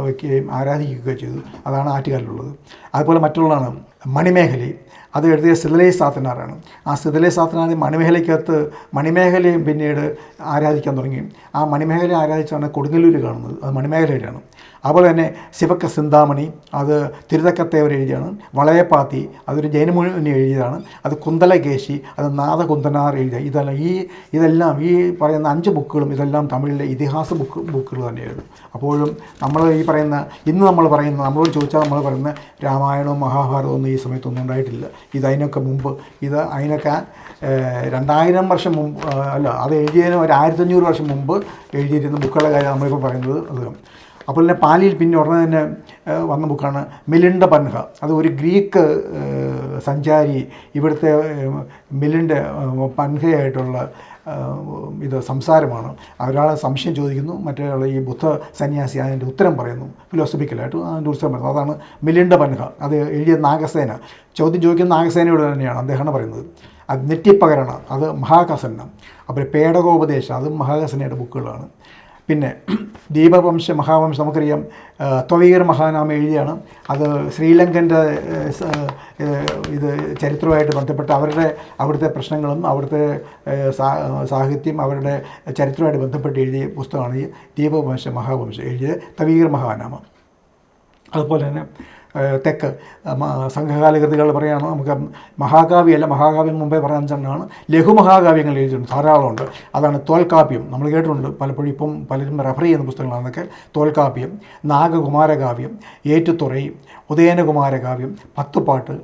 വയ്ക്കുകയും ആരാധിക്കുകയും ചെയ്തു. അതാണ് ആറ്റുകാലിലുള്ളത്. അതുപോലെ മറ്റുള്ളതാണ് മണിമേഖലി. അത് എഴുതിയ സിതലൈ സാത്തനാറാണ്. ആ സിതലൈ സാത്തനാർ മണിമേഖലയും പിന്നീട് ആരാധിക്കാൻ തുടങ്ങി. ആ മണിമേഖലയെ ആരാധിച്ചാണ് കൊടുങ്ങല്ലൂർ കാണുന്നത്. അത് മണിമേഖലയുടെയാണ്. അതുപോലെ തന്നെ ശിവക്ക സിന്താമണി, അത് തിരുതക്കത്തേവർ എഴുതിയാണ്. വളയപ്പാത്തി, അതൊരു ജൈനമുനി എഴുതിയതാണ്. അത് കുന്തലകേശി, അത് നാദകുന്തനാർ എഴുതിയ. ഇതെല്ലാം ഈ പറയുന്ന 5 ബുക്കുകളും ഇതെല്ലാം തമിഴിലെ ഇതിഹാസ ബുക്കുകൾ തന്നെയായിരുന്നു. അപ്പോഴും നമ്മളോട് ചോദിച്ചാൽ നമ്മൾ പറയുന്ന രാമായണവും മഹാഭാരതവും ഒന്നും ഈ സമയത്തൊന്നും ഉണ്ടായിട്ടില്ല. അതിനൊക്കെ മുമ്പ്, അതിനൊക്കെ 2000 വർഷം മുമ്പ് അത് എഴുതിയതിന് ഒരു 1500 വർഷം മുമ്പ് എഴുതിയിരുന്ന ബുക്കുകളുടെ കാര്യം നമ്മളിപ്പോൾ പറയുന്നത്. അപ്പോൾ തന്നെ പാലിയിൽ പിന്നെ ഉടനെ തന്നെ വന്ന ബുക്കാണ് മിലിൻഡ പൻഹ. അത് ഒരു ഗ്രീക്ക് സഞ്ചാരി ഇവിടുത്തെ മിലിൻഡ പൻഹയായിട്ടുള്ള ഇത് സംസാരമാണ്. ഒരാളെ സംശയം ചോദിക്കുന്നു, മറ്റൊരാൾ ഈ ബുദ്ധ സന്യാസി അതിൻ്റെ ഉത്തരം പറയുന്നു, ഫിലോസഫിക്കലായിട്ട് അതിൻ്റെ ഉത്തരം പറയുന്നത്. അതാണ് മിലിൻഡ പൻഹ. അത് എഴുതിയ നാഗസേന. ചോദ്യം ചോദിക്കുന്ന നാഗസേനയോട് തന്നെയാണ്, അദ്ദേഹമാണ് പറയുന്നത്. അത് നെറ്റിപ്പകരണ, അത് മഹാകസന. അപ്പോൾ പേടകോപദേശം, അതും മഹാകസനയുടെ ബുക്കുകളാണ്. പിന്നെ ദീപവംശ മഹാവംശം നമുക്കറിയാം, ത്വവീർ മഹാനാമ എഴുതിയാണ്. അത് ശ്രീലങ്കൻ്റെ ഇത് ചരിത്രവുമായിട്ട് ബന്ധപ്പെട്ട് അവിടുത്തെ പ്രശ്നങ്ങളും അവിടുത്തെ സാഹിത്യം അവരുടെ ചരിത്രവുമായിട്ട് ബന്ധപ്പെട്ട് എഴുതിയ പുസ്തകമാണ് ഈ ദീപവംശ മഹാവംശം എഴുതിയത് ത്വവീർ മഹാനാമം. അതുപോലെ തന്നെ തെക്ക് സംഘകാല കൃതികൾ പറയുകയാണ്. നമുക്ക് മഹാകാവ്യമല്ല, മഹാകാവ്യം മുമ്പേ പറയാൻ ചെന്നാണ് ലഘുമഹാകാവ്യങ്ങൾ എഴുതിയിട്ടുണ്ട്, ധാരാളമുണ്ട്. അതാണ് തോൽക്കാവ്യം, നമ്മൾ കേട്ടിട്ടുണ്ട് പലപ്പോഴും, ഇപ്പം പലരും റെഫർ ചെയ്യുന്ന പുസ്തകങ്ങളാണെന്നൊക്കെ. തോൽക്കാവ്യം, നാഗകുമാരകാവ്യം, ഏറ്റുതുറൈ, ഉദയനകുമാരകാവ്യം, പത്തുപാട്ട്,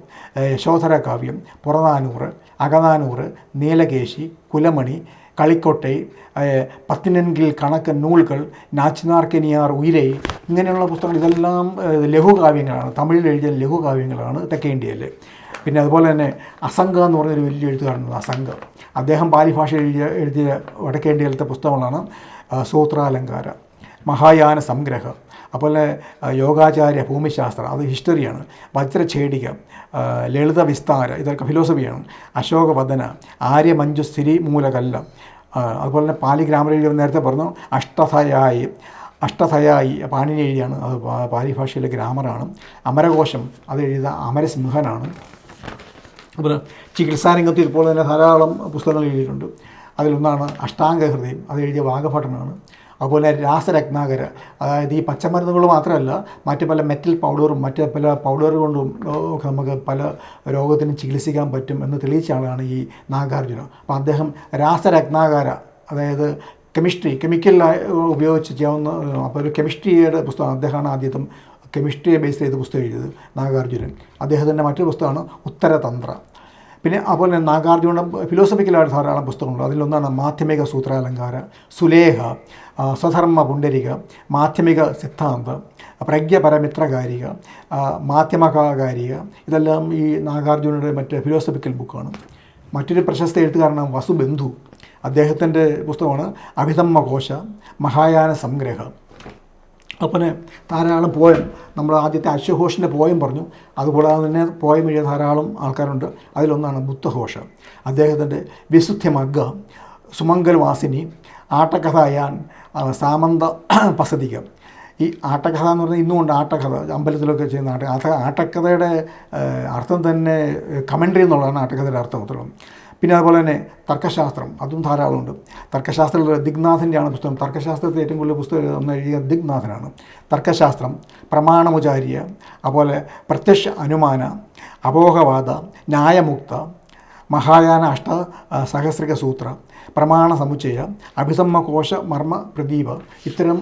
യശോധര കാവ്യം, പുറനാനൂറ്, അകനാനൂറ്, നീലകേശി, കുലമണി, കളിക്കൊട്ടൈ, പത്തിനെങ്കിൽ കണക്കൻ നൂൽകൾ, നാച്ചിനാർക്കെനിയാർ ഉയിരൈ, ഇങ്ങനെയുള്ള പുസ്തകങ്ങൾ ഇതെല്ലാം ലഘുകാവ്യങ്ങളാണ്, തമിഴിൽ എഴുതിയ ലഘുകാവ്യങ്ങളാണ് തെക്കേ ഇന്ത്യയിൽ. പിന്നെ അതുപോലെ തന്നെ അസംഗ എന്ന് പറഞ്ഞൊരു വലിയ എഴുത്തുകാരനാണ് അസംഗ. അദ്ദേഹം പാലി ഭാഷ എഴുതിയ വടക്കേ ഇന്ത്യയിലത്തെ പുസ്തകങ്ങളാണ് സൂത്രാലങ്കാര, മഹായാന സംഗ്രഹം, അതുപോലെ യോഗാചാര്യ ഭൂമിശാസ്ത്രം, അത് ഹിസ്റ്ററിയാണ്, വജ്രഛേടിക, ലളിത വിസ്താര, ഇതൊക്കെ ഫിലോസഫിയാണ്, അശോകവദന, ആര്യമഞ്ജുസ്ഥിരി മൂലകല്ല, അതുപോലെ തന്നെ പാലി ഗ്രാമർ എഴുതിയ നേരത്തെ പറഞ്ഞു അഷ്ടഥയായി പാണിനി എഴുതിയാണ്, അത് പാലി ഭാഷയിലെ ഗ്രാമറാണ്. അമരകോശം അത് എഴുതിയ അമരസിംഹനാണ്. അതുപോലെ ചികിത്സാരംഗത്ത് ഇതുപോലെ തന്നെ ധാരാളം പുസ്തകങ്ങൾ എഴുതിയിട്ടുണ്ട്. അതിലൊന്നാണ് അഷ്ടാംഗഹൃദയം, അത് എഴുതിയ വാഗഭട്ടനാണ്. അതുപോലെ രാസരത്നാകര, അതായത് ഈ പച്ചമരുന്നുകൾ മാത്രമല്ല മറ്റ് പല മെറ്റൽ പൗഡറും മറ്റ് പല പൗഡർ കൊണ്ടും ഒക്കെ നമുക്ക് പല രോഗത്തിനും ചികിത്സിക്കാൻ പറ്റും എന്ന് തെളിയിച്ച ആളാണ് ഈ നാഗാർജുന. അപ്പോൾ അദ്ദേഹം രാസരത്നാകര, അതായത് കെമിക്കൽ ഉപയോഗിച്ച് ചെയ്യാവുന്ന, അപ്പോൾ ഒരു കെമിസ്ട്രിയുടെ പുസ്തകം അദ്ദേഹമാണ് ആദ്യത്തെ കെമിസ്ട്രിയെ ബേസ് ചെയ്ത് പുസ്തകം എഴുതിയത് നാഗാർജുനൻ. അദ്ദേഹത്തിൻ്റെ മറ്റൊരു പുസ്തകമാണ് ഉത്തരതന്ത്ര. പിന്നെ അതുപോലെ തന്നെ നാഗാർജുന ഫിലോസഫിക്കലായിട്ട് ധാരാളം പുസ്തകങ്ങളുണ്ട്. അതിലൊന്നാണ് മാധ്യമിക സൂത്രാലങ്കാര, സുലേഖ, സ്വധർമ്മ പുണ്ടരിക, മാധ്യമിക സിദ്ധാന്ത, പ്രജ്ഞപരമിത്രകാരിക, മാധ്യമകാരിക, ഇതെല്ലാം ഈ നാഗാർജുനയുടെ മറ്റ് ഫിലോസഫിക്കൽ ബുക്കാണ്. മറ്റൊരു പ്രശസ്ത എഴുത്തുകാരനാണ് വസുബന്ധു. അദ്ദേഹത്തിൻ്റെ പുസ്തകമാണ് അഭിധമ്മകോശ, മഹായാന സംഗ്രഹം. അപ്പം ധാരാളം പോയം, നമ്മൾ ആദ്യത്തെ അശ്വഘോഷിൻ്റെ പോയം പറഞ്ഞു, അതുകൂടാതെ തന്നെ പോയം എഴുതിയ ധാരാളം ആൾക്കാരുണ്ട്. അതിലൊന്നാണ് ബുദ്ധഘോഷ. അദ്ദേഹത്തിൻ്റെ വിശുദ്ധിമഗ്ഗ, സുമംഗൽവാസിനി, ആട്ടക്കഥയാൻ, സാമന്ത പസതിക. ഈ ആട്ടക്കഥ എന്ന് പറഞ്ഞാൽ ഇന്നുമുണ്ട് ആട്ടക്കഥ, അമ്പലത്തിലൊക്കെ ചെയ്യുന്ന ആട്ടക്കഥയുടെ അർത്ഥം തന്നെ കമൻട്രി എന്നുള്ളതാണ് ആട്ടക്കഥയുടെ അർത്ഥം അത്രയും. പിന്നെ അതുപോലെ തന്നെ തർക്കശാസ്ത്രം, അതും ധാരാളമുണ്ട്. തർക്കശാസ്ത്രത്തിൽ ദിഗ്നാഥൻ്റെയാണ് പുസ്തകം. തർക്കശാസ്ത്രത്തിൽ ഏറ്റവും കൂടുതൽ പുസ്തകം ഒന്ന് എഴുതിയ ദിഗ്നാഥനാണ്. തർക്കശാസ്ത്രം, പ്രമാണമുചാര്യ, അതുപോലെ പ്രത്യക്ഷ അനുമാന, അപോഹവാദ, ന്യായമുക്ത, മഹായാന അഷ്ട സഹസ്രിക സൂത്ര, പ്രമാണ സമുച്ചയ, അഭിസമ്മകോശ മർമ്മ പ്രദീപ, ഇത്തരം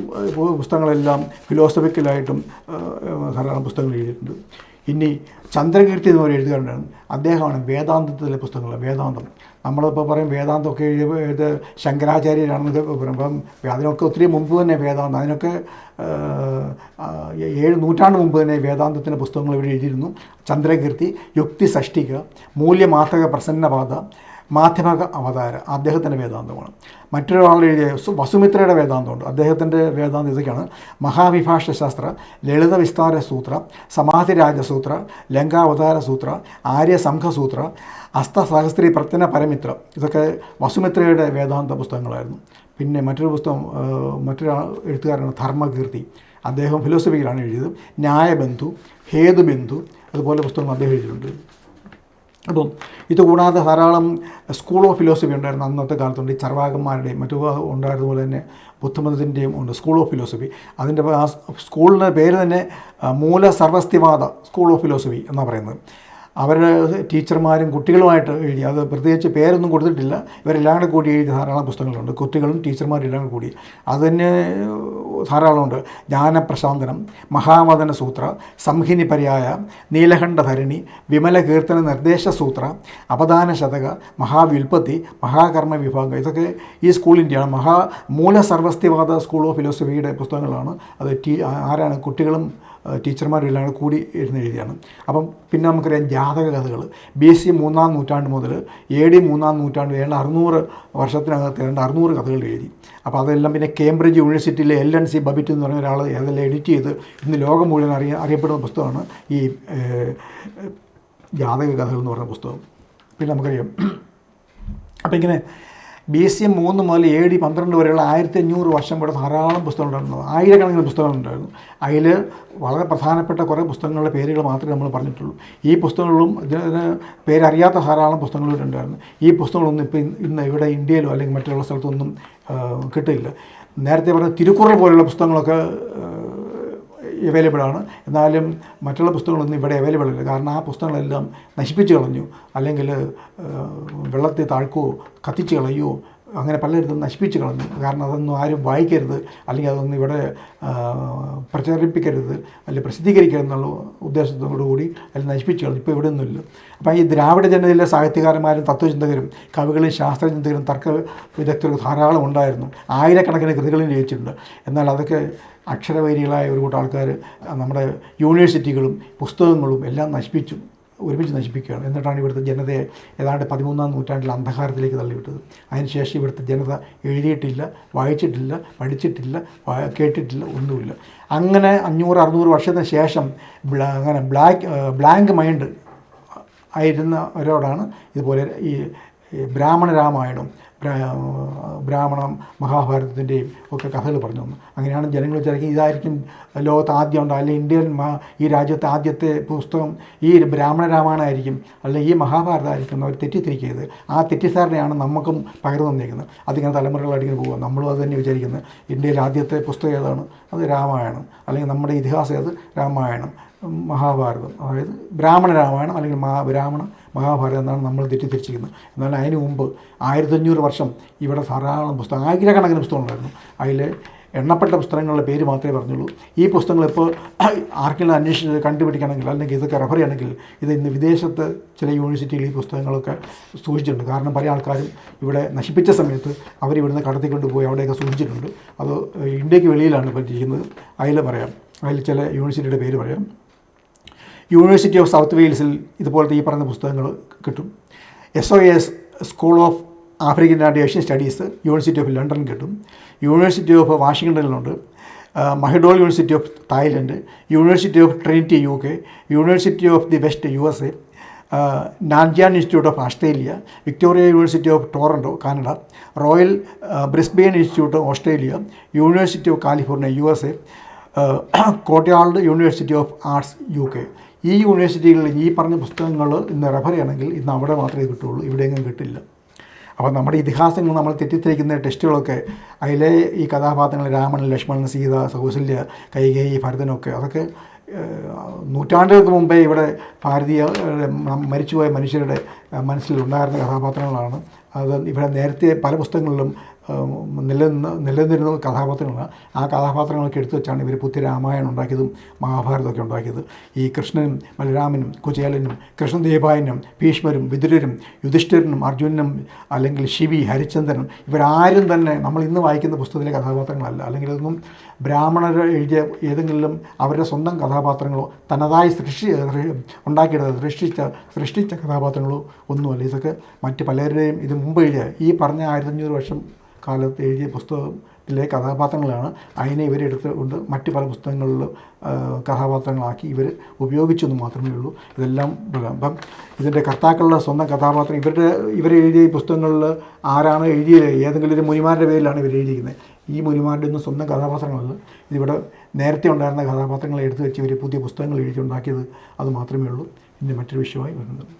പുസ്തകങ്ങളെല്ലാം ഫിലോസഫിക്കലായിട്ടും ധാരാളം പുസ്തകങ്ങൾ എഴുതിയിട്ടുണ്ട്. ഇനി ചന്ദ്രകീർത്തി എന്ന് പറയുന്ന എഴുതുകാരനാണ്. അദ്ദേഹമാണ് വേദാന്തത്തിലെ പുസ്തകങ്ങൾ. വേദാന്തം നമ്മളിപ്പോൾ പറയും വേദാന്തമൊക്കെ എഴുതിയത് ശങ്കരാചാര്യരാണെന്നൊക്കെ പറയുമ്പം അതിനൊക്കെ ഒത്തിരി മുമ്പ് തന്നെ വേദാന്തം, അതിനൊക്കെ 7 നൂറ്റാണ്ട് മുമ്പ് തന്നെ വേദാന്തത്തിൻ്റെ പുസ്തകങ്ങൾ ഇവിടെ എഴുതിയിരുന്നു. ചന്ദ്രകീർത്തി, യുക്തി സഷ്ടിക, മൂല്യമാതക പ്രസന്നപാത, മാധ്യമക അവതാര, അദ്ദേഹത്തിൻ്റെ വേദാന്തമാണ്. മറ്റൊരാൾ എഴുതിയ വസുമിത്രയുടെ വേദാന്തമുണ്ട്. അദ്ദേഹത്തിൻ്റെ വേദാന്തം ഇതൊക്കെയാണ്: മഹാവിഭാഷ ശാസ്ത്ര, ലളിത വിസ്താര സൂത്ര, സമാധിരാജസൂത്ര, ലങ്കാവതാര സൂത്ര, ആര്യസംഘസൂത്ര, അസ്തസഹസ്ത്രീ പ്രത്യന പരമിത്ര, ഇതൊക്കെ വസുമിത്രയുടെ വേദാന്ത പുസ്തകങ്ങളായിരുന്നു. പിന്നെ മറ്റൊരു പുസ്തകം, മറ്റൊരു എഴുത്തുകാരനാണ് ധർമ്മകീർത്തി. അദ്ദേഹം ഫിലോസഫിയിലാണ് എഴുതിയത്. ന്യായബന്ധു, ഹേതുബിന്ദു, അതുപോലെ പുസ്തകങ്ങൾ അദ്ദേഹം എഴുതിയിട്ടുണ്ട്. അപ്പം ഇതുകൂടാതെ ധാരാളം സ്കൂൾ ഓഫ് ഫിലോസഫി ഉണ്ടായിരുന്നു അന്നത്തെ കാലത്തുണ്ട്. ഈ ചർവാകന്മാരുടെയും മറ്റു ഉണ്ടായിരുന്നതുപോലെ തന്നെ ബുദ്ധമതത്തിൻ്റെയും ഉണ്ട് സ്കൂൾ ഓഫ് ഫിലോസഫി. അതിൻ്റെ ആ സ്കൂളിൻ്റെ പേര് തന്നെ മൂല സർവസ്തിവാദ സ്കൂൾ ഓഫ് ഫിലോസഫി എന്നാണ് പറയുന്നത്. അവരുടെ ടീച്ചർമാരും കുട്ടികളുമായിട്ട് എഴുതി, അത് പ്രത്യേകിച്ച് പേരൊന്നും കൊടുത്തിട്ടില്ല, ഇവരെല്ലാം കൂടി കൂടി എഴുതിയ ധാരാളം പുസ്തകങ്ങളുണ്ട്. കുട്ടികളും ടീച്ചർമാരും എല്ലാം കൂടി. അതിന് ധാരാളമുണ്ട്. ജ്ഞാനപ്രശാന്തനം, മഹാമദന സൂത്ര, സംഹിനി പര്യായ, നീലകണ്ഠധരണി, വിമല കീർത്തന നിർദ്ദേശ സൂത്ര, അപദാന ശതക, മഹാവ്യുൽപ്പത്തി, മഹാകർമ്മ വിഭാഗം. ഇതൊക്കെ ഈ സ്കൂളിൻ്റെയാണ്. മൂല സർവസ്തിവാദ സ്കൂൾ ഓഫ് ഫിലോസഫിയുടെ പുസ്തകങ്ങളാണ്. അത് ആരാണ്? കുട്ടികളും ടീച്ചർമാരും എല്ലാം കൂടി ഇരുന്ന് എഴുതിയാണ്. അപ്പം പിന്നെ നമുക്കറിയാം ജാതക കഥകൾ. BC 3-ാം നൂറ്റാണ്ട് മുതൽ AD 3-ാം നൂറ്റാണ്ട് ഏതാണ്ട് 600 വർഷത്തിനകത്ത് ഏതാണ്ട് 600 കഥകൾ എഴുതി. അപ്പോൾ അതെല്ലാം പിന്നെ കേംബ്രിഡ്ജ് യൂണിവേഴ്സിറ്റിയിലെ LNC ബബിറ്റ് എന്ന് പറഞ്ഞ ഒരാൾ അതെല്ലാം എഡിറ്റ് ചെയ്ത് ഇന്ന് ലോകം മുഴുവൻ അറിയപ്പെടുന്ന പുസ്തകമാണ് ഈ ജാതക കഥകൾ എന്ന് പറഞ്ഞ പുസ്തകം. പിന്നെ നമുക്കറിയാം അപ്പോൾ ഇങ്ങനെ BC 3 മുതൽ AD 12 വരെയുള്ള 1500 വർഷം കൂടെ ധാരാളം പുസ്തകങ്ങളുണ്ടായിരുന്നു. ആയിരക്കണക്കിന് പുസ്തകങ്ങളുണ്ടായിരുന്നു. അതിൽ വളരെ പ്രധാനപ്പെട്ട കുറേ പുസ്തകങ്ങളുടെ പേരുകൾ മാത്രമേ നമ്മൾ പറഞ്ഞിട്ടുള്ളൂ. ഈ പുസ്തകങ്ങളും ഇതിന് പേരറിയാത്ത ധാരാളം പുസ്തകങ്ങളും ഉണ്ടായിരുന്നു. ഈ പുസ്തകങ്ങളൊന്നും ഇന്ന് ഇവിടെ ഇന്ത്യയിലോ അല്ലെങ്കിൽ മറ്റുള്ള സ്ഥലത്തൊന്നും കിട്ടില്ല. നേരത്തെ പറഞ്ഞ തിരുക്കുറൾ പോലുള്ള പുസ്തകങ്ങളൊക്കെ അവൈലബിൾ ആണ്. എന്നാലും മറ്റുള്ള പുസ്തകങ്ങളൊന്നും ഇവിടെ അവൈലബിൾ അല്ല. കാരണം ആ പുസ്തകങ്ങളെല്ലാം നശിപ്പിച്ച് കളഞ്ഞു, അല്ലെങ്കിൽ വെള്ളത്തിൽ താഴ്ക്കുകയോ കത്തിച്ച് കളയുകയോ അങ്ങനെ പലയിടത്തും നശിപ്പിച്ച് കളഞ്ഞു. കാരണം അതൊന്നും ആരും വായിക്കരുത്, അല്ലെങ്കിൽ അതൊന്നും ഇവിടെ പ്രചരിപ്പിക്കരുത്, അല്ലെങ്കിൽ പ്രസിദ്ധീകരിക്കരുതെന്നുള്ള ഉദ്ദേശത്തോടു കൂടി അതിൽ നശിപ്പിച്ച് കളഞ്ഞു. ഇപ്പോൾ ഇവിടെ ഒന്നുമില്ല. അപ്പം ഈ ദ്രാവിഡ ജനതയിലെ സാഹിത്യകാരന്മാരും തത്വചിന്തകരും കവികളും ശാസ്ത്രചിന്തകരും തർക്ക വിദഗ്ധരും ധാരാളം ഉണ്ടായിരുന്നു. ആയിരക്കണക്കിന് കൃതികളും രചിച്ചിട്ടുണ്ട്. എന്നാൽ അതൊക്കെ അക്ഷരവൈരികളായ ഒരു കൂട്ടം ആൾക്കാർ നമ്മുടെ യൂണിവേഴ്സിറ്റികളും പുസ്തകങ്ങളും എല്ലാം ഒരുമിച്ച് നശിപ്പിക്കുകയാണ്. എന്നിട്ടാണ് ഇവിടുത്തെ ജനതയെ ഏതാണ്ട് 13-ാം നൂറ്റാണ്ടിൽ അന്ധകാരത്തിലേക്ക് തള്ളിവിട്ടത്. അതിനുശേഷം ഇവിടുത്തെ ജനത എഴുതിയിട്ടില്ല, വായിച്ചിട്ടില്ല, പഠിച്ചിട്ടില്ല, കേട്ടിട്ടില്ല, ഒന്നുമില്ല. അങ്ങനെ 500-600 വർഷത്തിന് ശേഷം അങ്ങനെ ബ്ലാങ്ക് മൈൻഡ് ആയിരുന്നവരോടാണ് ഇതുപോലെ ഈ ബ്രാഹ്മണ രാമായണം, ബ്രാഹ്മണം മഹാഭാരതത്തിൻ്റെയും ഒക്കെ കഥകൾ പറഞ്ഞു തന്നു. അങ്ങനെയാണ് ജനങ്ങൾ വിചാരിക്കും ഇതായിരിക്കും ലോകത്ത് ആദ്യം ഉണ്ടാകും, അല്ലെങ്കിൽ ഇന്ത്യൻ ഈ രാജ്യത്തെ ആദ്യത്തെ പുസ്തകം ഈ ബ്രാഹ്മണ രാമായണമായിരിക്കും, അല്ലെങ്കിൽ ഈ മഹാഭാരതമായിരിക്കും എന്ന് അവർ തെറ്റിദ്ധരിക്കരുത്. ആ തെറ്റിദ്ധാരണയാണ് നമുക്കും പകർന്നു തന്നിരിക്കുന്നത്. അതിങ്ങനെ തലമുറകളായിട്ട് ഇങ്ങനെ പോകുക. നമ്മളും അത് തന്നെ വിചാരിക്കുന്നത്. ഇന്ത്യയിൽ ആദ്യത്തെ പുസ്തകം ഏതാണ്? അത് രാമായണം. അല്ലെങ്കിൽ നമ്മുടെ ഇതിഹാസം ഏത്? രാമായണം, മഹാഭാരതം, അതായത് ബ്രാഹ്മണ രാമായണം അല്ലെങ്കിൽ ബ്രാഹ്മണ മഹാഭാരതം എന്നാണ് നമ്മൾ തെറ്റിദ്ധരിച്ചിരിക്കുന്നത്. എന്നാൽ അതിന് മുമ്പ് 1500 വർഷം ഇവിടെ ധാരാളം പുസ്തകം, ആയിരക്കണക്കിന് പുസ്തകങ്ങളുണ്ടായിരുന്നു. അതിൽ എണ്ണപ്പെട്ട പുസ്തകങ്ങളുടെ പേര് മാത്രമേ പറഞ്ഞുള്ളൂ. ഈ പുസ്തകങ്ങളിപ്പോൾ ആർക്കെങ്കിലും അന്വേഷിച്ച് കണ്ടുപിടിക്കണമെങ്കിൽ അല്ലെങ്കിൽ ഇതൊക്കെ റെഫർ ചെയ്യണമെങ്കിൽ ഇത് ഇന്ന് വിദേശത്ത് ചില യൂണിവേഴ്സിറ്റിയിൽ ഈ പുസ്തകങ്ങളൊക്കെ സൂക്ഷിച്ചിട്ടുണ്ട്. കാരണം പല ആൾക്കാരും ഇവിടെ നശിപ്പിച്ച സമയത്ത് അവരിവിടുന്ന് കടത്തിക്കൊണ്ട് പോയി അവിടെയൊക്കെ സൂക്ഷിച്ചിട്ടുണ്ട്. അത് ഇന്ത്യക്ക് വെളിയിലാണ് പറ്റിയിരിക്കുന്നത്. അതിൽ ചില യൂണിവേഴ്സിറ്റിയുടെ പേര് പറയാം. യൂണിവേഴ്സിറ്റി ഓഫ് സൗത്ത് വെയിൽസിൽ ഇതുപോലത്തെ ഈ പറഞ്ഞ പുസ്തകങ്ങൾ കിട്ടും. SOAS school of African and Asian studies university of London കിട്ടും. യൂണിവേഴ്സിറ്റി ഓഫ് വാഷിങ്ടണിലുണ്ട്. Mahidol university of Thailand, university of Trinity UK, university of the west USA, Nanjian institute of Australia, Victoria university of Toronto Canada, royal Brisbane institute Australia, university of California USA, Courtauld university of arts UK. ഈ യൂണിവേഴ്സിറ്റികളിൽ ഈ പറഞ്ഞ പുസ്തകങ്ങൾ ഇന്ന് refer ചെയ്യണമെങ്കിൽ ഇന്ന് അവിടെ മാത്രമേ കിട്ടുള്ളൂ, ഇവിടെയെങ്കിലും കിട്ടില്ല. അപ്പോൾ നമ്മുടെ ഇതിഹാസങ്ങൾ നമ്മൾ തെറ്റിദ്ധരിക്കുന്ന ടെസ്റ്റുകളൊക്കെ അതിലെ ഈ കഥാപാത്രങ്ങൾ രാമൻ, ലക്ഷ്മണൻ, സീത, കൗസല്യ, കൈകേയി, ഭരതനൊക്കെ അതൊക്കെ നൂറ്റാണ്ടുകൾക്ക് മുമ്പേ ഇവിടെ ഭാരതീയ മരിച്ചുപോയ മനുഷ്യരുടെ മനസ്സിലുണ്ടായിരുന്ന കഥാപാത്രങ്ങളാണ്. അത് ഇവിടെ നേരത്തെ പല പുസ്തകങ്ങളിലും നിലനിന്നിരുന്ന കഥാപാത്രങ്ങളാണ്. ആ കഥാപാത്രങ്ങളൊക്കെ എടുത്തു വെച്ചാണ് ഇവർ പുതിയ രാമായണം ഉണ്ടാക്കിയതും മഹാഭാരതമൊക്കെ ഉണ്ടാക്കിയത്. ഈ കൃഷ്ണനും ബലരാമനും കുചേലനും കൃഷ്ണദേവായനും ഭീഷ്മരും വിതുരരും യുധിഷ്ഠിരനും അർജുനനും അല്ലെങ്കിൽ ശിവി, ഹരിചന്ദ്രനും ഇവരാരും തന്നെ നമ്മൾ ഇന്ന് വായിക്കുന്ന പുസ്തകത്തിലെ കഥാപാത്രങ്ങളല്ല. അല്ലെങ്കിൽ ഇതൊന്നും ബ്രാഹ്മണർ എഴുതിയ ഏതെങ്കിലും അവരുടെ സ്വന്തം കഥാപാത്രങ്ങളോ തനതായി സൃഷ്ടിച്ച കഥാപാത്രങ്ങളോ ഒന്നുമല്ല. ഇതൊക്കെ മറ്റ് പലരുടെയും ഇത് മുമ്പ് എഴുതിയ ഈ പറഞ്ഞ 1500 വർഷം കാലത്ത് എഴുതിയ പുസ്തകത്തിലെ കഥാപാത്രങ്ങളാണ്. അതിനെ ഇവരെടുത്തുകൊണ്ട് മറ്റ് പല പുസ്തകങ്ങളിൽ കഥാപാത്രങ്ങളാക്കി ഇവർ ഉപയോഗിച്ചെന്ന് മാത്രമേ ഉള്ളൂ. ഇതെല്ലാം അപ്പം ഇതിൻ്റെ കർത്താക്കളുടെ സ്വന്തം കഥാപാത്രം ഇവരെഴുതിയ പുസ്തകങ്ങളിൽ ആരാണ് എഴുതിയത്? ഏതെങ്കിലും ഒരു മുനിമാരുടെ പേരിലാണ് ഇവർ എഴുതിയിരിക്കുന്നത്. ഈ മുനിമാരുടെ ഒന്നും സ്വന്തം കഥാപാത്രങ്ങളല്ല. ഇതിവിടെ നേരത്തെ ഉണ്ടായിരുന്ന കഥാപാത്രങ്ങളെ എടുത്തു വെച്ച് ഇവർ പുതിയ പുസ്തകങ്ങൾ എഴുതിയുണ്ടാക്കിയത് അത് മാത്രമേ ഉള്ളൂ. ഇതിൻ്റെ മറ്റൊരു വിഷയമായി വരുന്നത്.